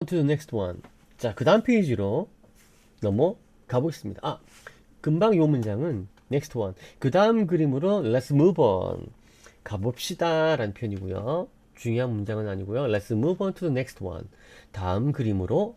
to the next one. 자, 그 다음 페이지로 넘어가 보겠습니다. 금방 요 문장은 next one. 그 다음 그림으로 let's move on. 가봅시다 라는 표현이고요. 중요한 문장은 아니고요. Let's move on to the next one. 다음 그림으로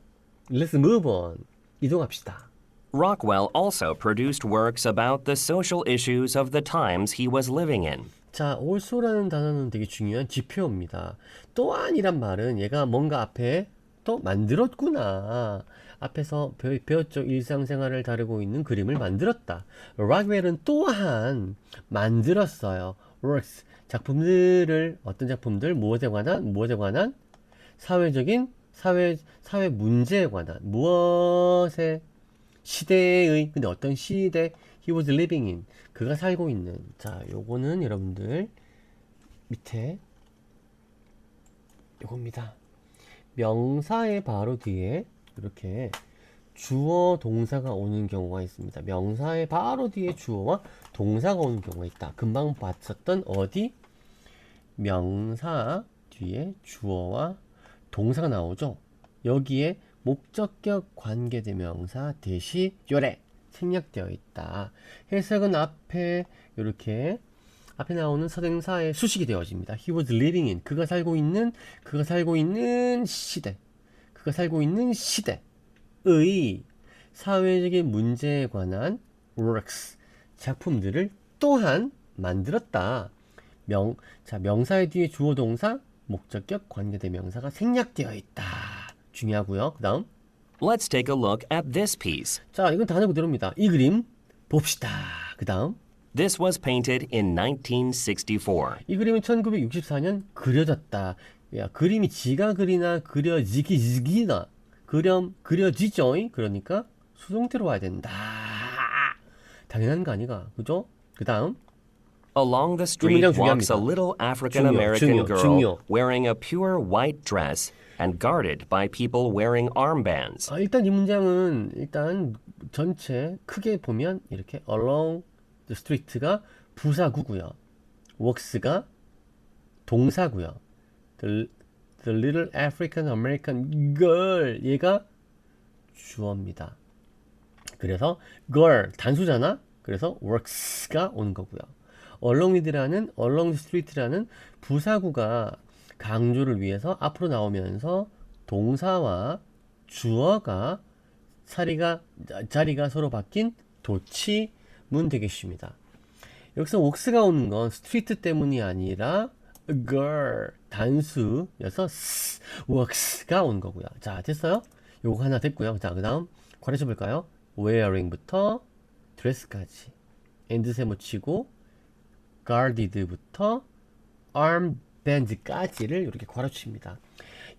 Let's move on. 이동합시다. Rockwell also produced works about the social issues of the times he was living in. 자, also라는 단어는 되게 중요한 지표입니다. 또한이란 말은 얘가 뭔가 앞에 또 만들었구나. 앞에서 배웠죠. 일상생활을 다루고 있는 그림을 만들었다. 락웰은 또한 만들었어요. works. 작품들을, 어떤 작품들, 무엇에 관한 사회적인, 사회 문제에 관한, 무엇의, 시대의, 근데 어떤 시대, he was living in, 그가 살고 있는. 자, 요거는 여러분들 밑에 요겁니다. 명사의 바로 뒤에 이렇게 주어 동사가 오는 경우가 있습니다. 명사의 바로 뒤에 주어와 동사가 오는 경우가 있다. 금방 봤었던 어디? 명사 뒤에 주어와 동사가 나오죠. 여기에 목적격 관계대명사 대시 요래 생략되어 있다. 해석은 앞에 이렇게 앞에 나오는 선행사의 수식이 되어집니다. He was living in, 그가 살고 있는 시대, 그가 살고 있는 시대의 사회적인 문제에 관한 works, 작품들을 또한 만들었다. 명사의 뒤에 주어 동사, 목적격 관계대명사가 생략되어 있다. 중요하고요. 그 다음. Let's take a look at this piece. 자, 이건 단어 그대로입니다. 이 그림 봅시다. 그 다음. This was painted in 1964. 이 그림은 1964년 그려졌다. 야, 그림이 지가 그리나 그려지기나 그려지죠. 그러니까 수동태로 와야 된다. 당연한 거 아니가. 그죠? 그 다음. Along the 이 street 문장 walks a 중요합니다. little African American girl 중요. wearing a pure white dress and guarded by people wearing armbands. 일단 이 문장은 전체 크게 보면 이렇게 along the street가 부사구고요. walks가 동사고요. The little African American girl 얘가 주어입니다. 그래서 girl 단수잖아. 그래서 works가 오는 거고요. along the street라는 부사구가 강조를 위해서 앞으로 나오면서 동사와 주어가 자리가 서로 바뀐 도치문 되겠습니다. 여기서 walks가 오는 건 스트리트 때문이 아니라 girl 단수여서 walks가 온 거고요. 자, 됐어요? 요거 하나 됐고요. 자, 그 다음 가르쳐 볼까요? wearing부터 dress까지 and 세모치고 guarded부터 armband까지를 이렇게 괄호칩니다.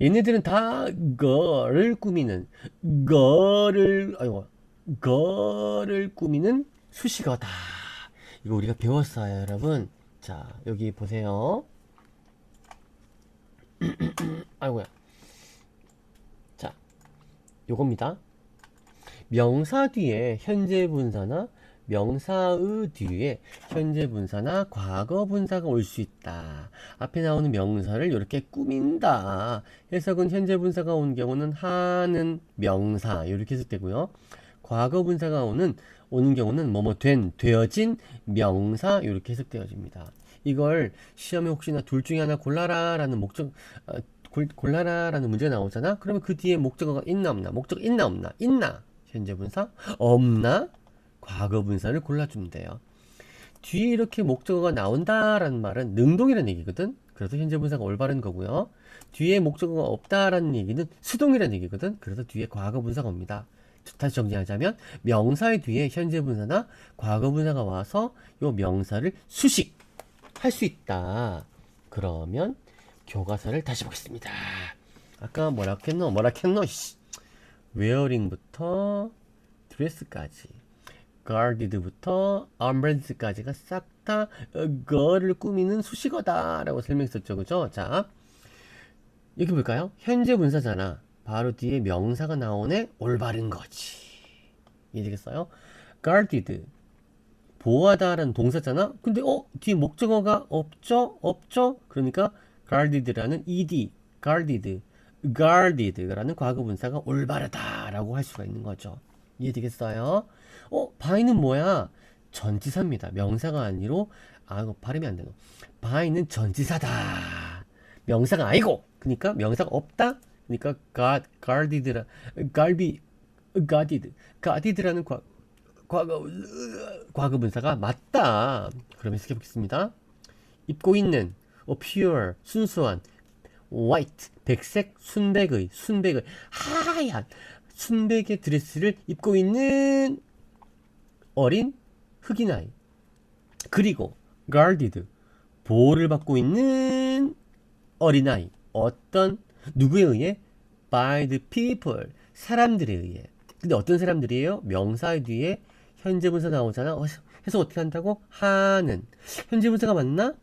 얘네들은 다 거를 꾸미는 수식어다. 이거 우리가 배웠어요, 여러분. 자, 여기 보세요. 아이고야. 자, 요겁니다. 명사 뒤에 현재 분사나 명사의 뒤에 현재 분사나 과거 분사가 올 수 있다. 앞에 나오는 명사를 이렇게 꾸민다. 해석은 현재 분사가 온 경우는 하는 명사 이렇게 해석되고요. 과거 분사가 오는 경우는 되어진 명사 이렇게 해석되어집니다. 이걸 시험에 혹시나 둘 중에 하나 골라라라는 문제가 나오잖아. 그러면 그 뒤에 목적어가 있나 없나? 목적 있나 없나? 있나? 현재 분사 없나? 과거 분사를 골라주면 돼요. 뒤에 이렇게 목적어가 나온다라는 말은 능동이라는 얘기거든. 그래서 현재 분사가 올바른 거고요. 뒤에 목적어가 없다라는 얘기는 수동이라는 얘기거든. 그래서 뒤에 과거 분사가 옵니다. 다시 정리하자면 명사의 뒤에 현재 분사나 과거 분사가 와서 이 명사를 수식할 수 있다. 그러면 교과서를 다시 보겠습니다. 아까 뭐라 했노? wearing부터 dress까지 guarded부터 armbands까지가 싹 다 거를 꾸미는 수식어다 라고 설명했었죠. 그죠? 자, 여기 볼까요? 현재 분사잖아. 바로 뒤에 명사가 나오네. 올바른 거지. 이해되겠어요? guarded 보호하다라는 동사잖아. 근데 뒤에 목적어가 없죠? 그러니까 guarded라는 guarded guarded라는 과거분사가 올바르다라고 할 수가 있는 거죠. 이해되겠어요? by는 뭐야? 전치사입니다. 명사가 아니로 이거 발음이 안 되노. by는 전치사다. 명사가 아니고. 그러니까 명사가 없다. 그러니까 guarded라는 과거분사가 맞다. 그럼 해석해 보겠습니다. 입고 있는 pure 순수한 white 백색 순백의 하얀 순백의 드레스를 입고 있는 어린 흑인 아이, 그리고 guarded 보호를 받고 있는 어린 아이, 어떤 누구에 의해? by the people 사람들에 의해. 근데 어떤 사람들이에요? 명사 뒤에 현재분사 나오잖아. 해서 어떻게 한다고? 하는. 현재분사가 맞나?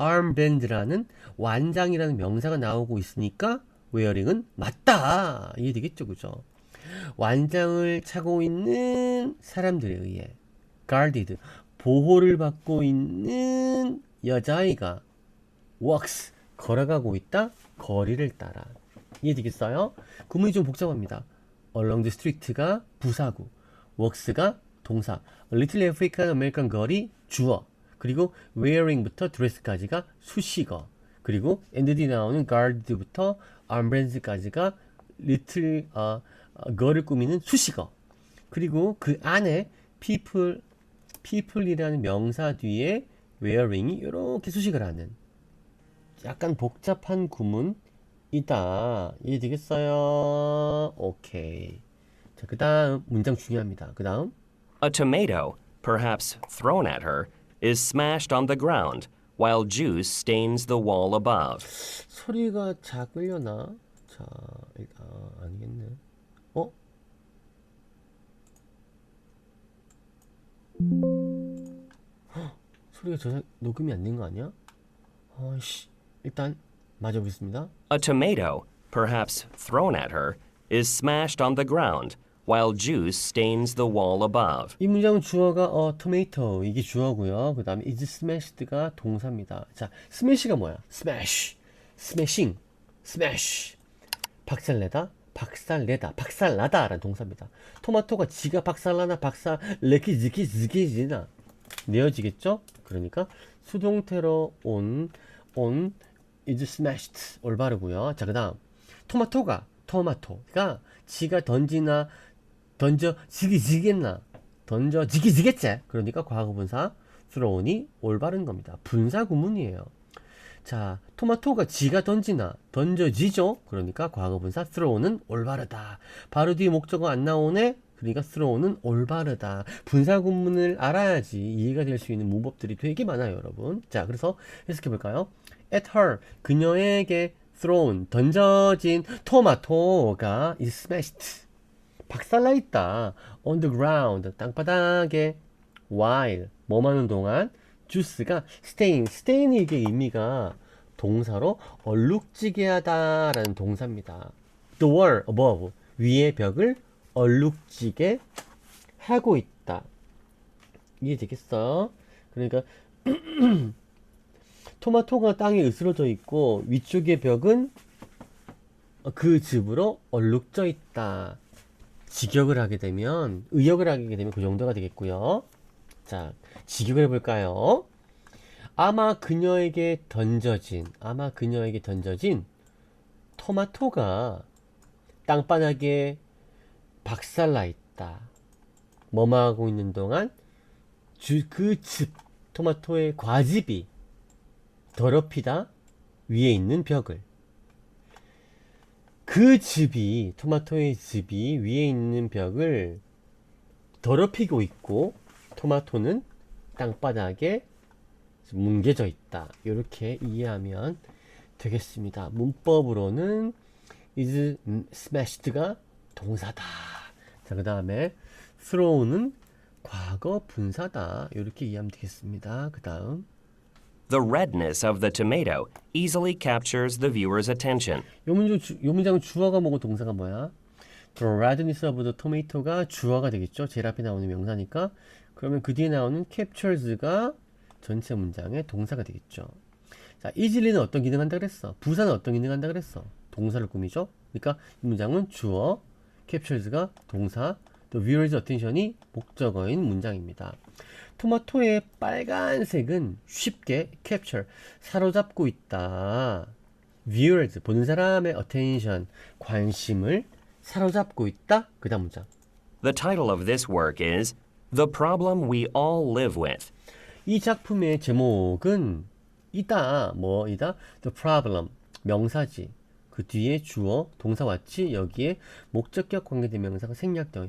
armband라는 완장이라는 명사가 나오고 있으니까 wearing은 맞다. 이해되겠죠, 그죠? 완장을 차고 있는 사람들에 의해 guarded 보호를 받고 있는 여자아이가 walks 걸어가고 있다. 거리를 따라. 이해되겠어요? 구문이 좀 복잡합니다. along the street가 부사구, walks가 동사, little African American girl이 주어, 그리고 wearing부터 dress까지가 수식어, 그리고 end에 나오는 guard부터 armband까지가 little girl을 꾸미는 수식어, 그리고 그 안에 people이라는 명사 뒤에 wearing이 이렇게 수식을 하는 약간 복잡한 구문이다. 이해되겠어요? 오케이. 자, 그 다음 문장 중요합니다. 그 다음 A tomato, perhaps thrown at her, is smashed on the ground, while juice stains the wall above. 소리가 작으려나? 자, 아니겠네. 소리가 녹음이 안 된 거 아니야? 아이씨. 일단 맞아보겠습니다. A tomato, perhaps thrown at her, is smashed on the ground, while juice stains the wall above. 이 문장은 주어가 tomato 이게 주어고요. 그 다음에 is smashed가 동사입니다. 자, smash가 뭐야? smash, smashing, smash. 박살내다, 박살나다라는 동사입니다. 토마토가 지가 박살나나 박살내기지나 내어지겠죠? 그러니까 수동태로 on is smashed 올바르고요. 자, 그 다음 토마토가 지가 던져지겠지. 그러니까 과거분사 throw이 올바른 겁니다. 분사 구문이에요. 자, 토마토가 지가 던져지죠. 그러니까 과거분사 throw는 올바르다. 바로 뒤에 목적어 안 나오네. 그러니까 throw는 올바르다. 분사 구문을 알아야지 이해가 될 수 있는 문법들이 되게 많아요, 여러분. 자, 그래서 해석해 볼까요? At her, 그녀에게 thrown, 던져진 토마토가 is smashed, 박살나 있다. On the ground, 땅바닥에. while, 뭐하는 동안. juice가 stain이 이게 의미가 동사로 얼룩지게 하다라는 동사입니다. The wall above, 위의 벽을 얼룩지게 하고 있다. 이해되겠어? 그러니까 토마토가 땅에 으스러져 있고 위쪽의 벽은 그 즙으로 얼룩져 있다. 직역을 하게 되면, 의역을 하게 되면 그 정도가 되겠고요. 자, 직역을 해볼까요? 아마 그녀에게 던져진 토마토가 땅바닥에 박살나 있다. 뭐하고 있는 동안 그 즙, 토마토의 과즙이 더럽히다. 위에 있는 벽을. 그 즙이, 토마토의 즙이 위에 있는 벽을 더럽히고 있고 토마토는 땅바닥에 뭉개져 있다. 이렇게 이해하면 되겠습니다. 문법으로는 is smashed가 동사다. 자, 그 다음에 throw는 과거 분사다. 이렇게 이해하면 되겠습니다. 그 다음 The redness of the tomato easily captures the viewer's attention. 요 문장은 주어가 뭐고 동사가 뭐야? The redness of the tomato가 주어가 되겠죠. 제일 앞에 나오는 명사니까. 그러면 그 뒤에 나오는 captures가 전체 문장의 동사가 되겠죠. 자, easily는 어떤 기능 한다 그랬어? 부사는 어떤 기능 한다 그랬어? 동사를 꾸미죠. 그러니까 이 문장은 주어, captures가 동사, 또 viewers attention이 목적어인 문장입니다. 토마토의 빨간색은 쉽게 capture, 사로잡고 있다. viewers, 보는 사람의 attention, 관심을 사로잡고 있다. 그 다음 문장. The title of this work is The Problem We All Live With. 이 작품의 제목은 이다, 뭐이다? The problem, 명사지. 그 뒤에 주어, 동사 왔지, 여기에 목적격 관계대명사가 생략되어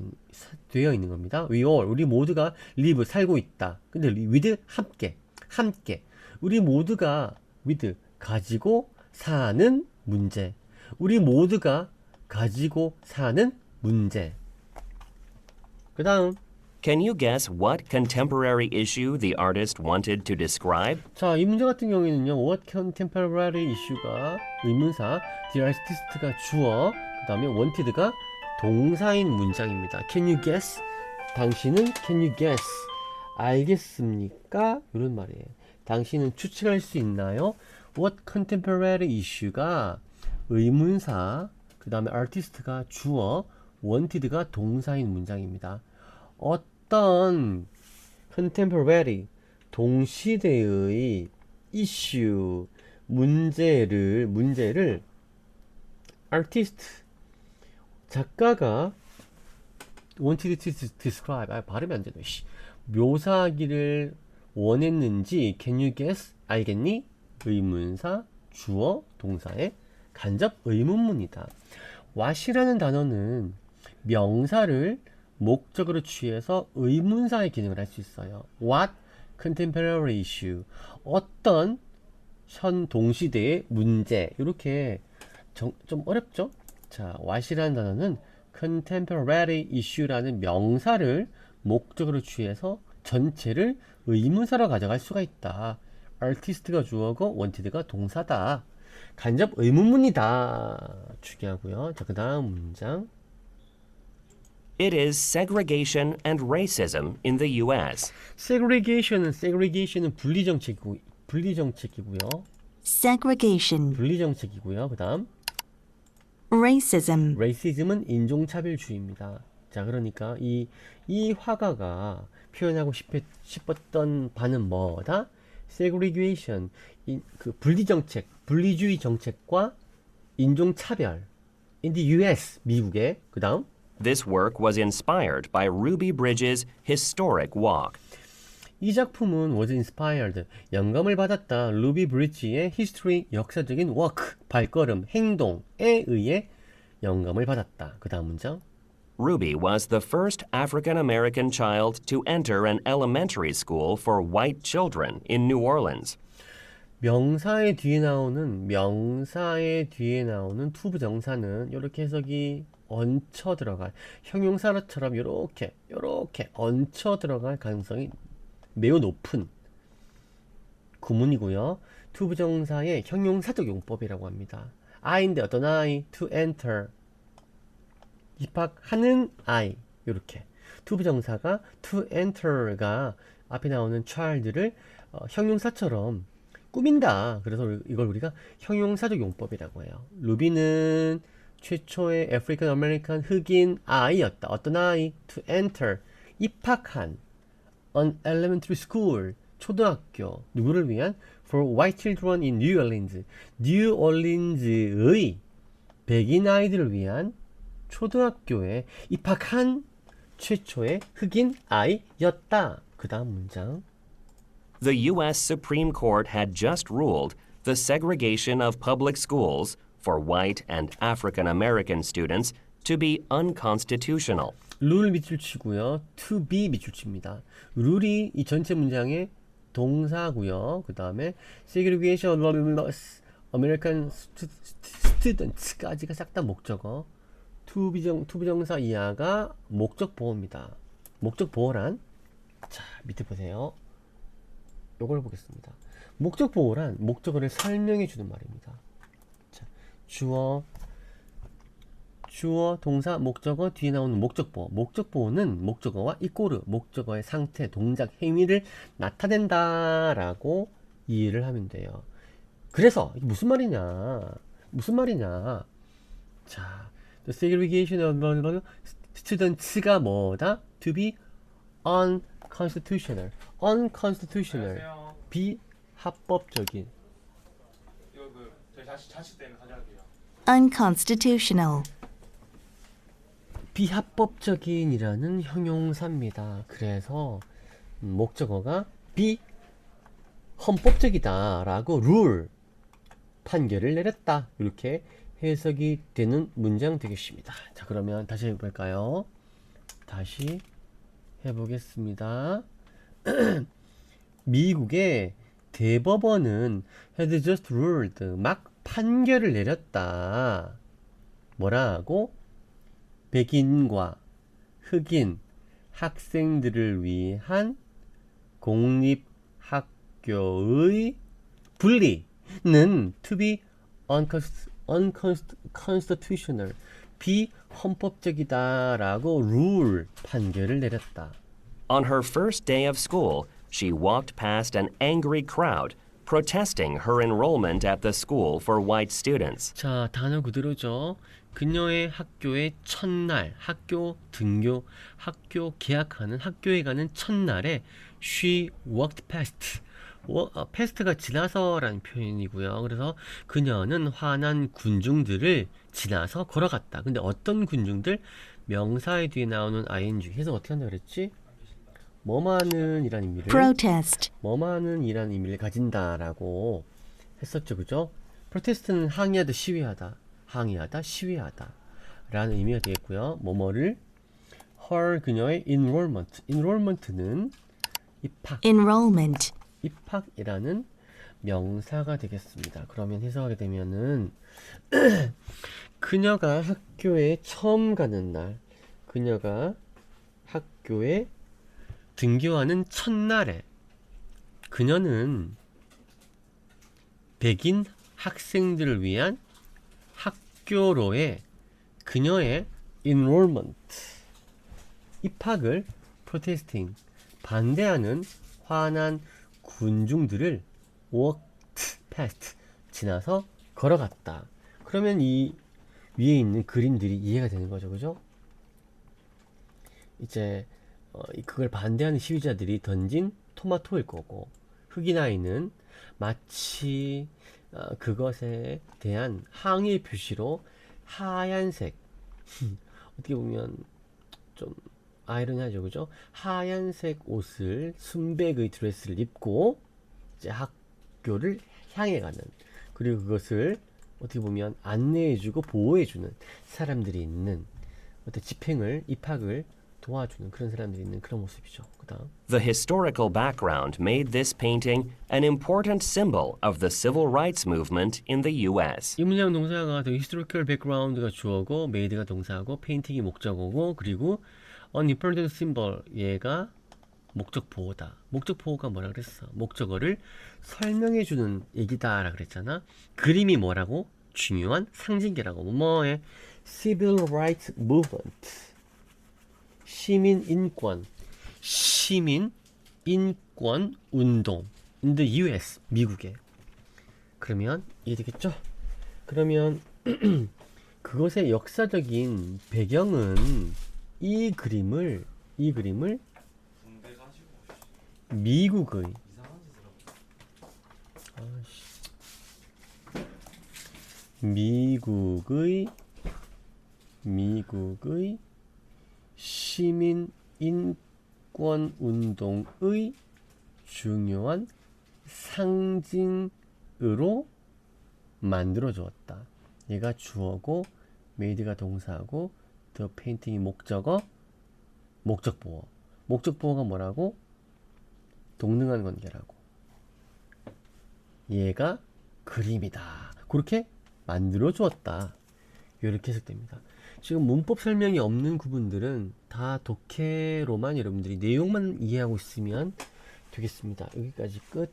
있는 겁니다. We all, 우리 모두가 live, 살고 있다. 근데 with, 함께. 우리 모두가 with, 가지고 사는 문제. 우리 모두가 가지고 사는 문제. 그 다음. Can you guess what contemporary issue the artist wanted to describe? 자, 이 문제 같은 경우에는요, what contemporary issue가 의문사, the artist가 주어, 그 다음에 wanted가 동사인 문장입니다. Can you guess? 당신은 can you guess? 알겠습니까? 이런 말이에요. 당신은 추측할 수 있나요? What contemporary issue가 의문사, 그 다음에 artist가 주어, wanted가 동사인 문장입니다. 어떤 contemporary, 동시대의 issue, 문제를 artist, 작가가 wanted to describe, 발음이 안 되네. 묘사하기를 원했는지 can you guess? 알겠니? 의문사, 주어, 동사의 간접 의문문이다. what이라는 단어는 명사를 목적으로 취해서 의문사의 기능을 할 수 있어요. What contemporary issue? 어떤 현 동시대의 문제. 이렇게 좀 어렵죠? 자, what이라는 단어는 contemporary issue라는 명사를 목적으로 취해서 전체를 의문사로 가져갈 수가 있다. artist가 주어고 wanted가 동사다. 간접 의문문이다. 중요하고요. 자, 그 다음 문장. It is segregation and racism in the U.S. segregation은 분리정책이고요. segregation, 분리정책이고요. 그 다음 racism, racism은 인종차별주의입니다. 자, 그러니까 이 화가가 표현하고 싶었던 바는 뭐다? segregation, 그 분리정책, 분리주의 정책과 인종차별. in the US, 미국의. 그 다음 This work was inspired by Ruby Bridges' historic walk. 이 작품은 was inspired, 영감을 받았다. 루비 브리지의 history, 역사적인 walk, 발걸음, 행동에 의해 영감을 받았다. 그 다음 문장. Ruby was the first African American child to enter an elementary school for white children in New Orleans. 명사의 뒤에 나오는 투부정사는 이렇게 해석이 얹혀 들어갈, 형용사처럼 이렇게 얹혀 들어갈 가능성이 매우 높은 구문이고요. 투부정사의 형용사적 용법이라고 합니다. I인데 어떤 I? To enter, 입학하는 I. 이렇게 투부정사가 to enter가 앞에 나오는 child를 형용사처럼 꾸민다. 그래서 이걸 우리가 형용사적 용법이라고 해요. 루비는 최초의 아프리칸 아메리칸 흑인 아이였다. 어떤 아이? To enter, 입학한 an elementary school, 초등학교. 누구를 위한? For white children in New Orleans, 뉴 올린즈의 백인 아이들을 위한 초등학교에 입학한 최초의 흑인 아이였다. 그 다음 문장. The U.S. Supreme Court had just ruled the segregation of public schools for white and African American students to be unconstitutional. 룰 밑줄 치고요. to be 밑줄 칩니다. 룰이 이 전체 문장의 동사고요. 그 다음에 segregation of American students까지가 싹 다 목적어. 투부정사 이하가 목적 보호입니다. 목적 보호란, 자, 밑에 보세요. 요걸 보겠습니다. 목적 보호란 목적어를 설명해 주는 말입니다. 자, 주어, 동사, 목적어, 뒤에 나오는 목적 보호. 목적 보호는 목적어와 이꼬르, 목적어의 상태, 동작, 행위를 나타낸다라고 이해를 하면 돼요. 그래서 이게 무슨 말이냐? 자, the segregation of students가 뭐다? To be unconstitutional. unconstitutional. 안녕하세요. 비합법적인. 이거 저희 자식 때문에 가져갈게요. unconstitutional, 비합법적인이라는 형용사입니다. 그래서 목적어가 비헌법적이다라고 룰 판결을 내렸다. 이렇게 해석이 되는 문장 되겠습니다. 자, 그러면 다시 해볼까요? 다시 해보겠습니다. 미국의 대법원은 had just ruled, 막 판결을 내렸다. 뭐라고? 백인과 흑인 학생들을 위한 공립학교의 분리는 to be unconstitutional, 비헌법적이다라고 룰 판결을 내렸다. On her first day of school, she walked past an angry crowd protesting her enrollment at the school for white students. 자, 단어 그대로죠. 그녀의 학교의 첫날, 학교 등교, 학교 개학하는, 학교에 가는 첫날에 she walked past. past가 지나서라는 표현이고요. 그래서 그녀는 화난 군중들을 지나서 걸어갔다. 근데 어떤 군중들? 명사의 뒤에 나오는 ing. 해서 어떻게 한다 그랬지? 뭐만은 이란 의미를 protest, 뭐만은 이란 의미를 가진다라고 했었죠. 그죠? 프로테스트는 항의하다, 시위하다, 항의하다, 시위하다 라는 의미가 되겠고요. 뭐뭐를 her, 그녀의 enrollment는 enrollment, 입학이라는 명사가 되겠습니다. 그러면 해석하게 되면은 그녀가 학교에 처음 가는 날, 그녀가 학교에 등교하는 첫날에 그녀는 백인 학생들을 위한 학교로의 그녀의 enrollment, 입학을 protesting, 반대하는 화난 군중들을 walked past, 지나서 걸어갔다. 그러면 이 위에 있는 그림들이 이해가 되는 거죠. 그죠? 이제 그걸 반대하는 시위자들이 던진 토마토일 거고, 흑인 아이는 마치 그것에 대한 항의 표시로 하얀색 어떻게 보면 좀 아이러니하죠, 그죠? 하얀색 옷을, 순백의 드레스를 입고 이제 학교를 향해 가는, 그리고 그것을 어떻게 보면 안내해주고 보호해주는 사람들이 있는, 어떤 집행을, 입학을 도와주는 그런 사람들이 있는 그런 모습이죠. 그다음 The historical background made this painting an important symbol of the civil rights movement in the U.S. 이 문장 동사가 the historical background가 주어고, made가 동사고, painting이 목적어고, 그리고 an important symbol, 얘가 목적 보호다. 목적 보호가 뭐라 그랬어? 목적어를 설명해주는 얘기다라 그랬잖아. 그림이 뭐라고? 중요한 상징계라고. 뭐의 civil rights movement, 시민 인권 운동 in the US, 미국에. 그러면 이해되겠죠? 그러면 그것의 역사적인 배경은 이 그림을 군대 가지고 미국의 이상한 짓을 하고. 미국의 시민 인권 운동의 중요한 상징으로 만들어 주었다. 얘가 주어고, made가 동사고, the painting이 목적어, 목적 보호. 목적 보호가 뭐라고? 동등한 관계라고. 얘가 그림이다. 그렇게 만들어 주었다. 이렇게 해석됩니다. 지금 문법 설명이 없는 구분들은 다 독해로만 여러분들이 내용만 이해하고 있으면 되겠습니다. 여기까지 끝.